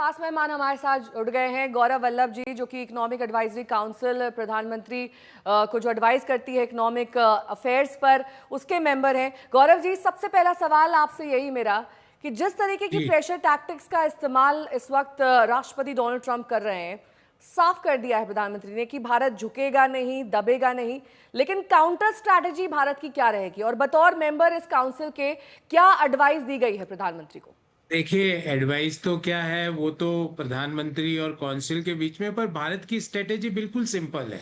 खास मेहमान हमारे साथ जुड़ गए हैं गौरव वल्लभ जी, जो कि इकोनॉमिक एडवाइजरी काउंसिल प्रधानमंत्री को जो एडवाइस करती है इकोनॉमिक अफेयर्स पर, उसके मेंबर हैं। गौरव जी, सबसे पहला सवाल आपसे यही मेरा कि जिस तरीके की जी प्रेशर टैक्टिक्स का इस्तेमाल इस वक्त राष्ट्रपति डोनाल्ड ट्रंप कर रहे हैं, साफ कर दिया है प्रधानमंत्री ने कि भारत झुकेगा नहीं, दबेगा नहीं, लेकिन काउंटर स्ट्रैटेजी भारत की क्या रहेगी और बतौर मेंबर इस काउंसिल के क्या एडवाइस दी गई है प्रधानमंत्री को? देखिए, एडवाइस तो क्या है, वो तो प्रधानमंत्री और काउंसिल के बीच में। पर भारत की स्ट्रेटेजी बिल्कुल सिंपल है।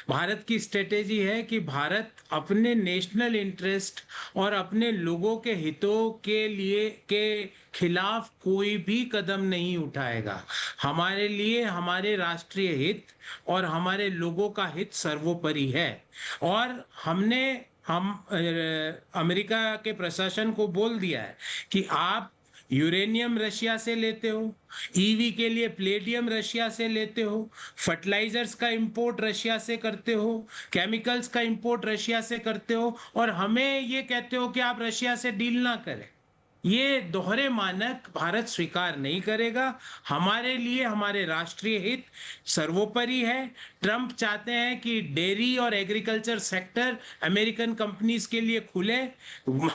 भारत की स्ट्रेटेजी है कि भारत अपने नेशनल इंटरेस्ट और अपने लोगों के हितों के खिलाफ कोई भी कदम नहीं उठाएगा। हमारे लिए हमारे राष्ट्रीय हित और हमारे लोगों का हित सर्वोपरि है। और हम अमेरिका के प्रशासन को बोल दिया है कि आप यूरेनियम रशिया से लेते हो, ईवी के लिए प्लेडियम रशिया से लेते हो, फर्टिलाइजर्स का इंपोर्ट रशिया से करते हो, केमिकल्स का इंपोर्ट रशिया से करते हो, और हमें ये कहते हो कि आप रशिया से डील ना करें। ये दोहरे मानक भारत स्वीकार नहीं करेगा। हमारे लिए हमारे राष्ट्रीय हित सर्वोपरि है। ट्रंप चाहते हैं कि डेयरी और एग्रीकल्चर सेक्टर अमेरिकन कंपनीज के लिए खुले।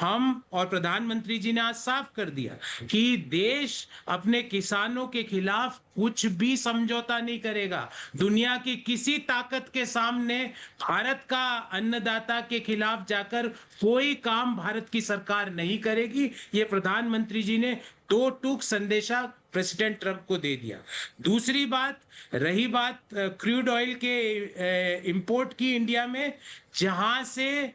हम और प्रधानमंत्री जी ने आज साफ कर दिया कि देश अपने किसानों के खिलाफ कुछ भी समझौता नहीं करेगा। दुनिया की किसी ताकत के सामने भारत का अन्नदाता के खिलाफ जाकर कोई काम भारत की सरकार नहीं करेगी। ये प्रधानमंत्री जी ने दो टूक संदेशा प्रेसिडेंट ट्रंप को दे दिया। दूसरी बात, रही बात क्रूड ऑयल के इंपोर्ट की इंडिया में, जहां से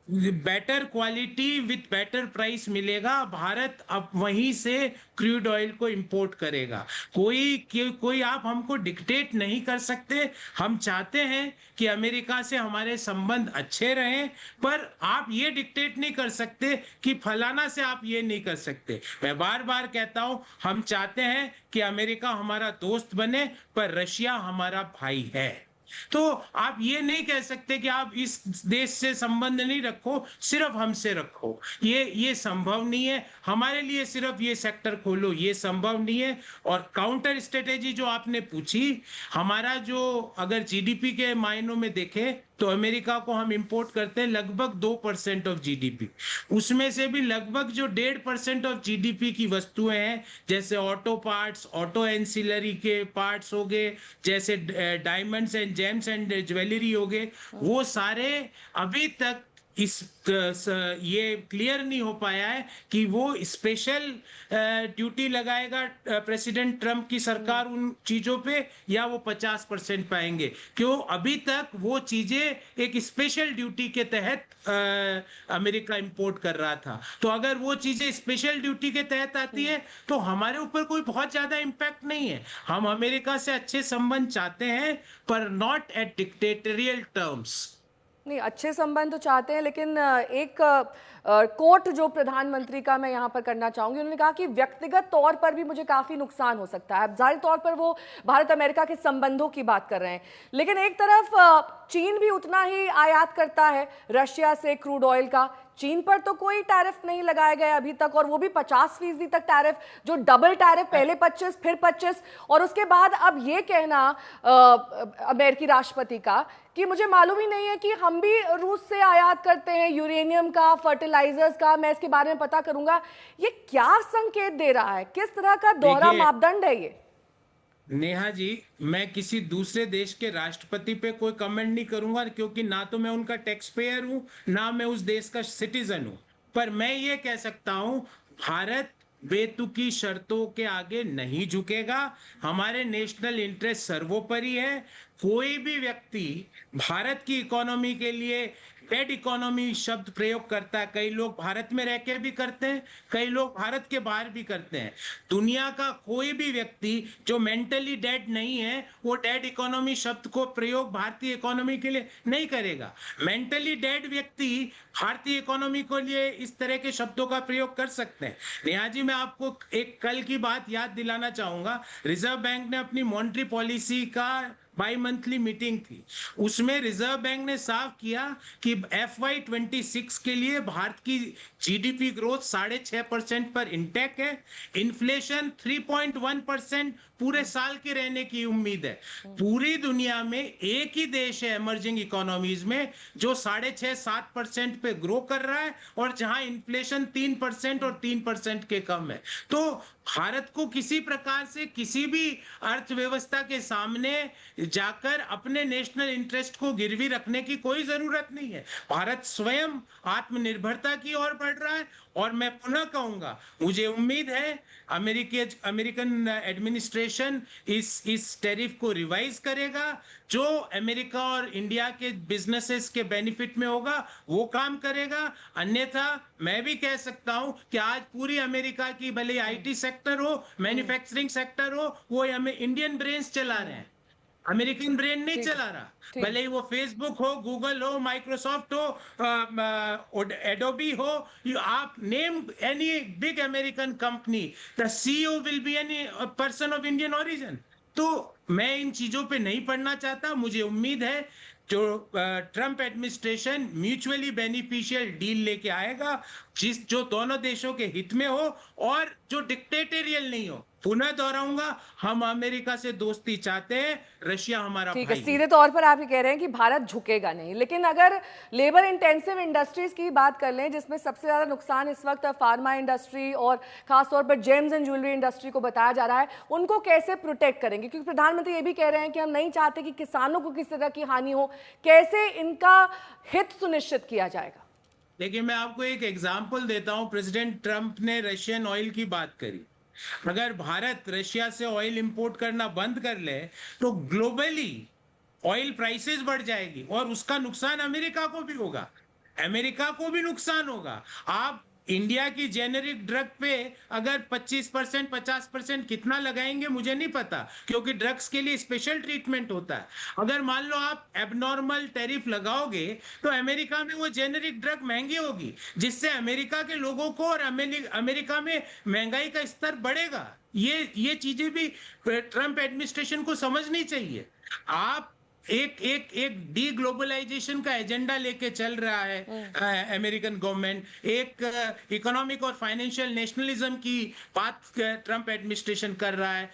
better quality with better price मिलेगा, भारत अब वहीं से क्रूड ऑयल को इंपोर्ट करेगा। कोई आप हमको डिक्टेट नहीं कर सकते। हम चाहते हैं कि अमेरिका से हमारे संबंध अच्छे रहें, पर आप ये डिक्टेट नहीं कर सकते कि फलाना से आप ये नहीं कर सकते। मैं बार बार कहता हूं, हम चाहते हैं कि अमेरिका हमारा दोस्त बने, पर रशिया हमारा भाई है। तो आप ये नहीं कह सकते कि आप इस देश से संबंध नहीं रखो, सिर्फ हमसे रखो। ये संभव नहीं है। हमारे लिए सिर्फ ये सेक्टर खोलो, ये संभव नहीं है। और काउंटर स्ट्रेटेजी जो आपने पूछी, हमारा जो अगर जीडीपी के मायनों में देखें तो अमेरिका को हम इंपोर्ट करते हैं लगभग 2% ऑफ जीडीपी। उसमें से भी लगभग जो 1.5% ऑफ जीडीपी की वस्तुएं हैं, जैसे ऑटो पार्ट्स, ऑटो एंसिलरी के पार्ट्स हो गए, जैसे diamonds and James and jewellery हो गए, वो सारे अभी तक ये क्लियर नहीं हो पाया है कि वो स्पेशल ड्यूटी लगाएगा प्रेसिडेंट ट्रंप की सरकार उन चीजों पे, या वो 50% पाएंगे। क्यों? अभी तक वो चीजें एक स्पेशल ड्यूटी के तहत अमेरिका इंपोर्ट कर रहा था। तो अगर वो चीजें स्पेशल ड्यूटी के तहत आती है तो हमारे ऊपर कोई बहुत ज्यादा इंपैक्ट नहीं है। हम अमेरिका से अच्छे संबंध चाहते हैं, पर नॉट एट डिक्टेटोरियल टर्म्स। नहीं, अच्छे संबंध तो चाहते हैं, लेकिन एक कोट जो प्रधानमंत्री का मैं यहाँ पर करना चाहूंगी, उन्होंने कहा कि व्यक्तिगत तौर पर भी मुझे काफी नुकसान हो सकता है। जाहिर तौर पर वो भारत अमेरिका के संबंधों की बात कर रहे हैं, लेकिन एक तरफ चीन भी उतना ही आयात करता है रशिया से क्रूड ऑयल का। चीन पर तो कोई टैरिफ नहीं लगाया गया अभी तक, और वो भी 50% तक टैरिफ, जो डबल टैरिफ, पहले 25 फिर 25, और उसके बाद अब ये कहना अमेरिकी राष्ट्रपति का कि मुझे मालूम ही नहीं है कि हम भी रूस से आयात करते हैं यूरेनियम का, फर्टिलाइजर्स का, मैं इसके बारे में पता करूंगा। ये क्या संकेत दे रहा है? किस तरह का दोहरा देखिए मापदंड है ये? नेहा जी, मैं किसी दूसरे देश के राष्ट्रपति पे कोई कमेंट नहीं करूंगा, क्योंकि ना तो मैं उनका टैक्स पेयर हूं, ना मैं उस देश का सिटीजन हूं। पर मैं ये कह सकता हूं, भारत बेतुकी शर्तों के आगे नहीं झुकेगा। हमारे नेशनल इंटरेस्ट सर्वोपरि है। कोई भी व्यक्ति भारत की इकोनॉमी के लिए डेड इकोनॉमी शब्द प्रयोग करता है। कई लोग भारत में रह के भी करते हैं, कई लोग भारत के बाहर भी करते हैं। दुनिया का कोई भी व्यक्ति जो मेंटली डेड नहीं है, वो डेड इकोनॉमी शब्द को प्रयोग भारतीय इकोनॉमी के लिए नहीं करेगा। मेंटली डेड व्यक्ति भारतीय इकोनॉमी के लिए इस तरह के शब्दों का प्रयोग कर सकते हैं। नेहा जी, मैं आपको एक कल की बात याद दिलाना चाहूंगा। रिजर्व बैंक ने अपनी मॉनेटरी पॉलिसी का बाई मंथली मीटिंग थी। उसमें रिजर्व बैंक ने साफ किया कि FY26 के लिए भारत की जीडीपी ग्रोथ 6.5% पर इंटेक है। इन्फ्लेशन 3.1% पूरे साल के रहने की उम्मीद है। पूरी दुनिया में एक ही देश है इमर्जिंग इकोनॉमीज में जो 6.5-7% पे ग्रो कर रहा है और जहां इन्फ्लेशन 3% और 3% के कम है। तो भारत को किसी प्रकार से किसी भी अर्थव्यवस्था के सामने जाकर अपने नेशनल इंटरेस्ट को गिरवी रखने की कोई जरूरत नहीं है। भारत स्वयं आत्मनिर्भरता की ओर बढ़ रहा है। और मैं पुनः कहूंगा, मुझे उम्मीद है अमेरिकन एडमिनिस्ट्रेशन इस टैरिफ को रिवाइज करेगा। जो अमेरिका और इंडिया के बिजनेसेस के बेनिफिट में होगा वो काम करेगा। अन्यथा मैं भी कह सकता हूं कि आज पूरी अमेरिका की भले आईटी सेक्टर हो, मैन्युफैक्चरिंग सेक्टर हो, वो हमें इंडियन ब्रेन्स चला रहे हैं, अमेरिकन ब्रेन नहीं ठीक है। चला रहा। ठीक। भले ही वो फेसबुक हो, गूगल हो, माइक्रोसॉफ्ट हो, एडोबी हो, आप name any big American company, the CEO will be any person of Indian origin. तो मैं इन चीजों पे नहीं पढ़ना चाहता। मुझे उम्मीद है जो Trump administration mutually beneficial deal लेके आएगा जो दोनों देशों के हित में हो और जो डिक्टेटोरियल नहीं हो। पुनः दोहराऊंगा, हम अमेरिका से दोस्ती चाहते हैं, रशिया हमारा ठीक है, भाई है। सीधे तौर पर आप ये कह रहे हैं कि भारत झुकेगा नहीं, लेकिन अगर लेबर इंटेंसिव इंडस्ट्रीज की बात कर लें जिसमें सबसे ज्यादा नुकसान इस वक्त फार्मा इंडस्ट्री और खासतौर पर जेम्स एंड ज्वेलरी इंडस्ट्री को बताया जा रहा है, उनको कैसे प्रोटेक्ट करेंगे? क्योंकि प्रधानमंत्री ये भी कह रहे हैं कि हम नहीं चाहते कि किसानों को किसी तरह की हानि हो, कैसे इनका हित सुनिश्चित किया जाएगा? देखिए, मैं आपको एक एग्जाम्पल देता हूं। प्रेसिडेंट ट्रंप ने रशियन ऑयल की बात करी। अगर भारत रशिया से ऑयल इंपोर्ट करना बंद कर ले तो ग्लोबली ऑयल प्राइसेस बढ़ जाएगी और उसका नुकसान अमेरिका को भी होगा, अमेरिका को भी नुकसान होगा। आप इंडिया की जेनेरिक ड्रग पे अगर 25% 50% कितना लगाएंगे मुझे नहीं पता, क्योंकि ड्रग्स के लिए स्पेशल ट्रीटमेंट होता है। अगर मान लो आप एबनॉर्मल टैरिफ लगाओगे तो अमेरिका में वो जेनेरिक ड्रग महंगी होगी, जिससे अमेरिका के लोगों को और अमेरिका में महंगाई का स्तर बढ़ेगा। ये चीजें भी ट्रंप एडमिनिस्ट्रेशन को समझनी चाहिए। आप एक एक एक डी ग्लोबलाइजेशन का एजेंडा लेके चल रहा है अमेरिकन गवर्नमेंट, एक इकोनॉमिक और फाइनेंशियल नेशनलिज्म की बात ट्रंप एडमिनिस्ट्रेशन कर रहा है।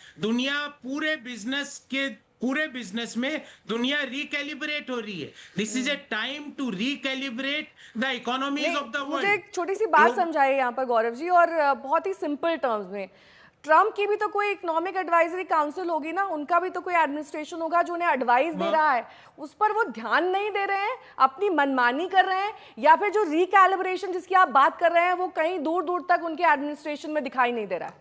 पूरे बिजनेस में दुनिया रिकैलिब्रेट हो रही है। This is a time to recalibrate the economies of the मुझे वर्ल्ड। एक छोटी सी बात समझाइए यहाँ पर गौरव जी, और बहुत ही सिंपल टर्म्स में। ट्रम्प की भी तो कोई इकोनॉमिक एडवाइजरी काउंसिल होगी ना, उनका भी तो कोई एडमिनिस्ट्रेशन होगा जो उन्हें एडवाइस दे रहा है, उस पर वो ध्यान नहीं दे रहे हैं, अपनी मनमानी कर रहे हैं, या फिर जो रिकैलिब्रेशन जिसकी आप बात कर रहे हैं वो कहीं दूर दूर तक उनके एडमिनिस्ट्रेशन में दिखाई नहीं दे रहा है?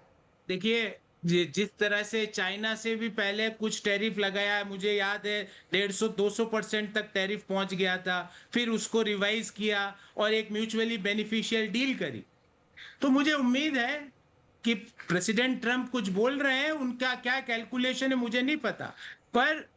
देखिए, जिस तरह से चाइना से भी पहले कुछ टैरिफ लगाया है, मुझे याद है 150-200% तक टैरिफ पहुंच गया था, फिर उसको रिवाइज किया और एक म्यूचुअली बेनिफिशियल डील करी। तो मुझे उम्मीद है कि प्रेसिडेंट ट्रंप कुछ बोल रहे हैं, उनका क्या कैलकुलेशन है मुझे नहीं पता, पर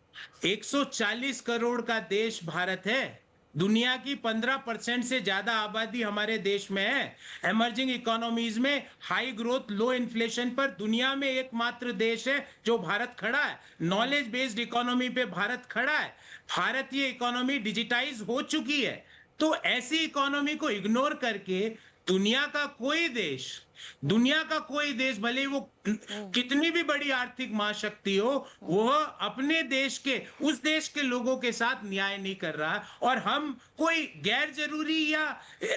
140 करोड़ का देश भारत है। दुनिया की 15% से ज्यादा आबादी हमारे देश में है। इमर्जिंग इकोनॉमीज में हाई ग्रोथ लो इन्फ्लेशन पर दुनिया में एकमात्र देश है जो भारत खड़ा है। नॉलेज बेस्ड इकोनॉमी पे भारत खड़ा है। भारतीय इकोनॉमी डिजिटाइज हो चुकी है। तो ऐसी इकोनॉमी को इग्नोर करके दुनिया का कोई देश भले ही वो कितनी भी बड़ी आर्थिक महाशक्ति हो, वो अपने देश के उस देश के लोगों के साथ न्याय नहीं कर रहा। और हम कोई गैर जरूरी या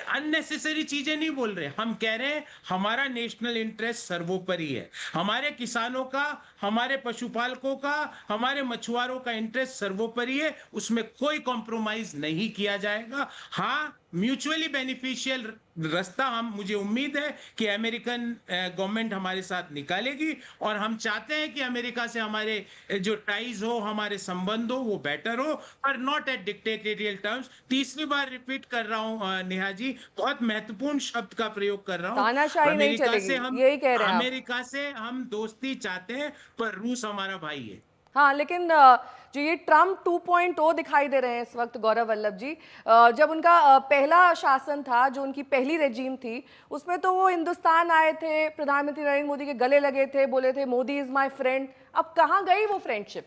अननेसेसरी चीजें नहीं बोल रहे। हम कह रहे हैं हमारा नेशनल इंटरेस्ट सर्वोपरि है। हमारे किसानों का, हमारे पशुपालकों का, हमारे मछुआरों का इंटरेस्ट सर्वोपरि है, उसमें कोई कॉम्प्रोमाइज नहीं किया जाएगा। हाँ, म्यूचुअली बेनिफिशियल रास्ता मुझे उम्मीद है कि अमेरिकन गवर्नमेंट हमारे साथ निकालेगी, और हम चाहते हैं कि अमेरिका से हमारे जो टाइज हो, हमारे संबंध हो, वो बेटर हो, पर नॉट एट डिक्टेटोरियल टर्म्स। तीसरी बार रिपीट कर रहा हूं नेहा जी, बहुत महत्वपूर्ण शब्द का प्रयोग कर रहा हूं। तानाशाही नहीं चलेगी, यही कह रहे हैं आप? अमेरिका से हम दोस्ती चाहते हैं, पर रूस हमारा भाई है। हाँ, लेकिन जो ये ट्रम्प 2.0 दिखाई दे रहे हैं इस वक्त गौरव वल्लभ जी, जब उनका पहला शासन था, जो उनकी पहली रेजीम थी, उसमें तो वो हिंदुस्तान आए थे, प्रधानमंत्री नरेंद्र मोदी के गले लगे थे, बोले थे मोदी इज माय फ्रेंड। अब कहाँ गई वो फ्रेंडशिप?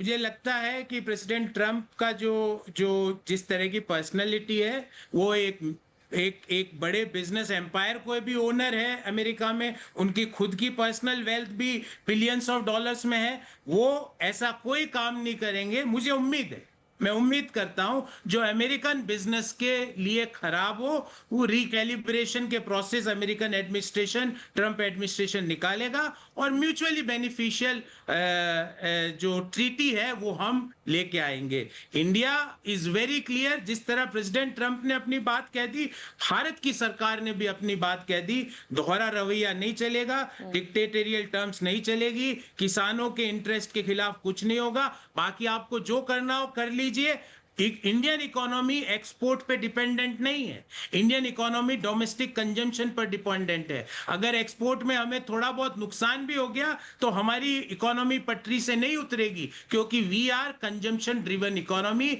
मुझे लगता है कि प्रेसिडेंट ट्रम्प का जो जो जिस तरह की पर्सनैलिटी है, वो एक बड़े बिजनेस एम्पायर कोई भी ओनर है अमेरिका में, उनकी खुद की पर्सनल वेल्थ भी बिलियंस ऑफ डॉलर्स में है। वो ऐसा कोई काम नहीं करेंगे, मुझे उम्मीद है, मैं उम्मीद करता हूं जो अमेरिकन बिजनेस के लिए खराब हो, वो रिकैलिब्रेशन के process American administration, Trump administration निकालेगा, और म्यूचुअली बेनिफिशियल जो ट्रीटी है वो हम लेके आएंगे। इंडिया इज वेरी क्लियर, जिस तरह प्रेसिडेंट ट्रम्प ने अपनी बात कह दी, भारत की सरकार ने भी अपनी बात कह दी। दोहरा रवैया नहीं चलेगा, डिक्टेटोरियल टर्म्स नहीं चलेगी, किसानों के इंटरेस्ट के खिलाफ कुछ नहीं होगा। बाकी आपको जो करना हो कर लीजिए। इंडियन इकोनॉमी एक्सपोर्ट पे डिपेंडेंट नहीं है, इंडियन इकोनॉमी डोमेस्टिक कंजम्पशन पर डिपेंडेंट है। अगर एक्सपोर्ट में हमें थोड़ा बहुत नुकसान भी हो गया तो हमारी इकोनॉमी पटरी से नहीं उतरेगी, क्योंकि we are consumption driven economy.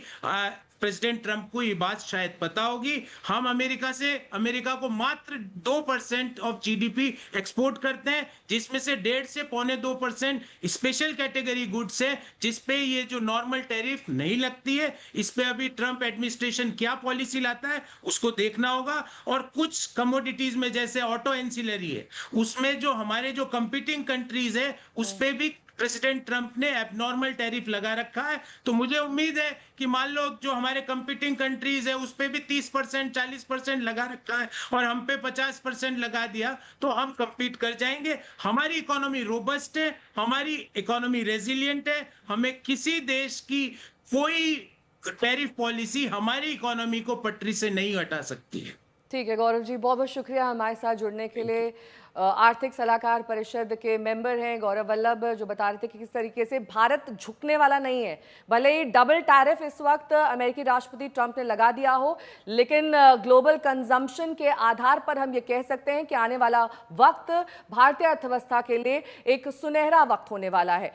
President Trump को ये बात शायद पता होगी। हम अमेरिका को मात्र 2% ऑफ जीडीपी एक्सपोर्ट करते हैं, जिसमें से 1.5 से 1.25% स्पेशल कैटेगरी गुड्स है, जिसपे ये जो नॉर्मल टैरिफ नहीं लगती है। इस पे अभी ट्रंप एडमिनिस्ट्रेशन क्या पॉलिसी लाता है उसको देखना होगा। और कुछ कमोडिटीज में जैसे ऑटो एंसिलरी है, उसमें जो हमारे जो कंपीटिंग कंट्रीज है उस पे भी प्रेसिडेंट ट्रंप ने एबनॉर्मल टैरिफ लगा रखा है। तो मुझे उम्मीद है कि मान लो जो हमारे कंपीटिंग कंट्रीज है उस पे भी 30% 40% लगा रखा है और हम पे 50% लगा दिया, तो हम compete कर जाएंगे। हमारी इकोनॉमी रोबस्ट है, हमारी इकोनॉमी रेजिलियंट है। हमें किसी देश की कोई टैरिफ पॉलिसी हमारी इकोनॉमी को पटरी से नहीं हटा सकती है। ठीक है गौरव जी, बहुत बहुत शुक्रिया हमारे साथ जुड़ने के लिए। आर्थिक सलाहकार परिषद के मेंबर हैं गौरव वल्लभ, जो बता रहे थे कि किस तरीके से भारत झुकने वाला नहीं है। भले ही डबल टैरिफ इस वक्त अमेरिकी राष्ट्रपति ट्रंप ने लगा दिया हो, लेकिन ग्लोबल कंजम्पशन के आधार पर हम ये कह सकते हैं कि आने वाला वक्त भारतीय अर्थव्यवस्था के लिए एक सुनहरा वक्त होने वाला है।